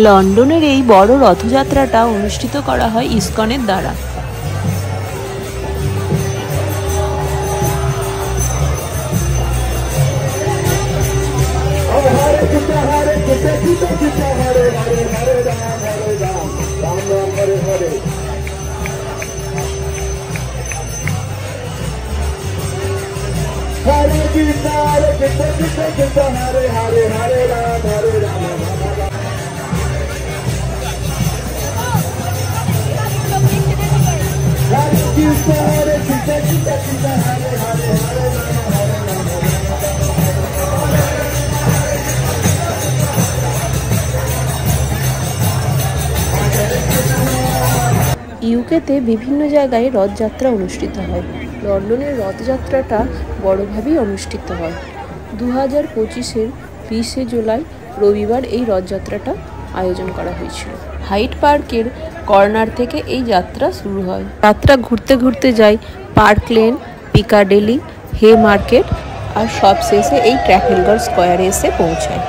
লন্ডনের এই বড় রথযাত্রাটা অনুষ্ঠিত করা হয় ইসকনের দ্বারা। ইউকেতে বিভিন্ন জায়গায় রথযাত্রা অনুষ্ঠিত হয়। লন্ডনের রথযাত্রাটা বড়ভাবেই অনুষ্ঠিত হয়। 2025-এর 20শে জুলাই রবিবার এই রথযাত্রাটা আয়োজন করা হয়েছিল। হাইড পার্কের কর্নার থেকে এই যাত্রা শুরু হয়। যাত্রা ঘুরতে ঘুরতে যায় পার্ক লেন, পিকাডেলি, হে মার্কেট আর সব শেষে এই ট্রাফালগার স্কোয়ারে এসে পৌঁছায়।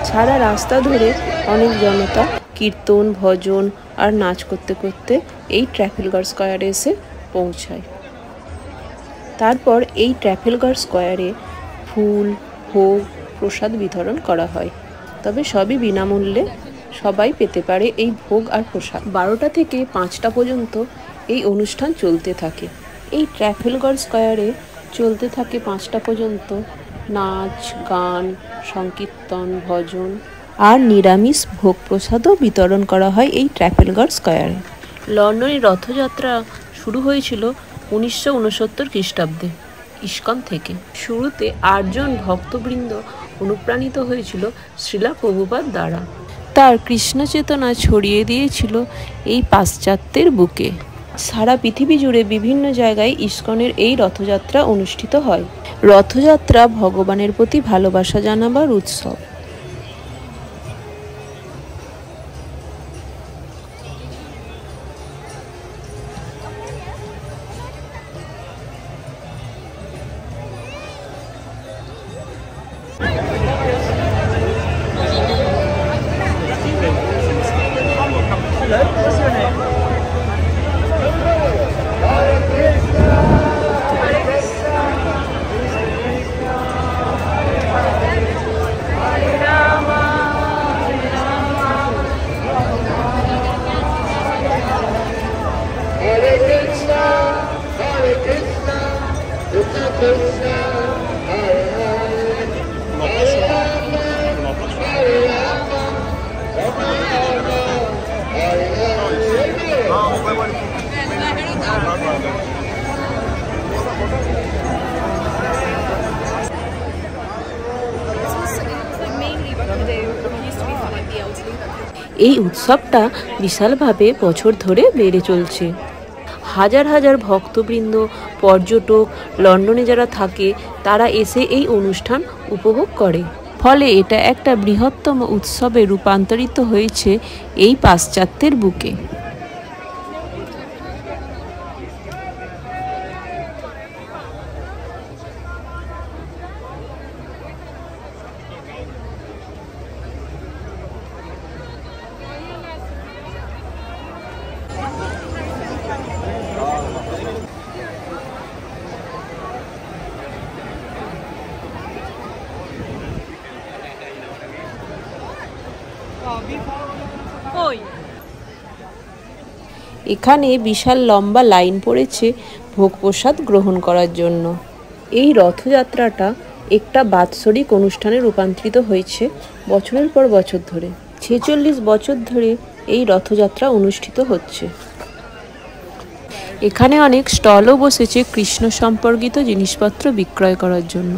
সারা রাস্তা ধরে অনেক জনতা কীর্তন, ভজন আর নাচ করতে করতে এই ট্রাফালগার স্কোয়ারে এসে পৌঁছায়। তারপর এই ট্রাফালগার স্কোয়ারে ফুল, ভোগ, প্রসাদ বিতরণ করা হয়। তবে সবই বিনামূল্যে, সবাই পেতে পারে এই ভোগ আর প্রসাদ। 12টা থেকে 5টা পর্যন্ত এই অনুষ্ঠান চলতে থাকে। এই ট্রাফালগার স্কোয়ারে চলতে থাকে 5টা পর্যন্ত নাচ, গান, সংকীর্তন, ভজন আর নিরামিষ ভোগ প্রসাদও বিতরণ করা হয় এই ট্রাফালগার স্কোয়ারে। লন্ডনের রথযাত্রা শুরু হয়েছিল 1969 খ্রিস্টাব্দে ইসকন থেকে। শুরুতে 8 জন ভক্তবৃন্দ অনুপ্রাণিত হয়েছিল শ্রীলা প্রভুপাদ দ্বারা। তার কৃষ্ণ চেতনা ছড়িয়ে দিয়েছিল এই পাশ্চাত্যের বুকে। সারা পৃথিবী জুড়ে বিভিন্ন জায়গায় ইসকনের এই রথযাত্রা অনুষ্ঠিত হয়। রথযাত্রা ভগবানের প্রতি ভালোবাসা জানাবার উৎসব। এই উৎসবটা বিশালভাবে বছর ধরে বেড়ে চলছে। হাজার হাজার ভক্তবৃন্দ, পর্যটক লন্ডনে যারা থাকে তারা এসে এই অনুষ্ঠান উপভোগ করে। ফলে এটা একটা বৃহত্তম উৎসবে রূপান্তরিত হয়েছে এই পাশ্চাত্যের বুকে। এখানে বিশাল লম্বা লাইন পড়েছে ভোগ প্রসাদ গ্রহণ করার জন্য। এই রথযাত্রাটা একটা বাৎসরিক অনুষ্ঠানে রূপান্তরিত হয়েছে বছরের পর বছর ধরে। 46 বছর ধরে এই রথযাত্রা অনুষ্ঠিত হচ্ছে। এখানে অনেক স্টলও বসেছে কৃষ্ণ সম্পর্কিত জিনিসপত্র বিক্রয় করার জন্য।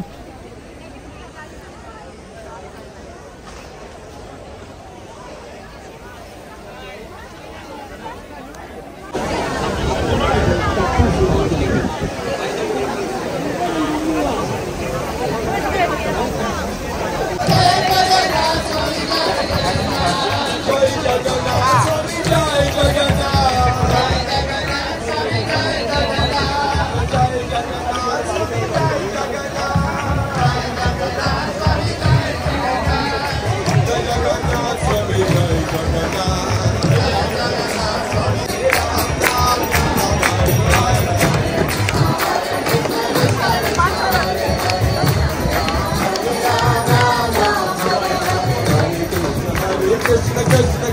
দেখতে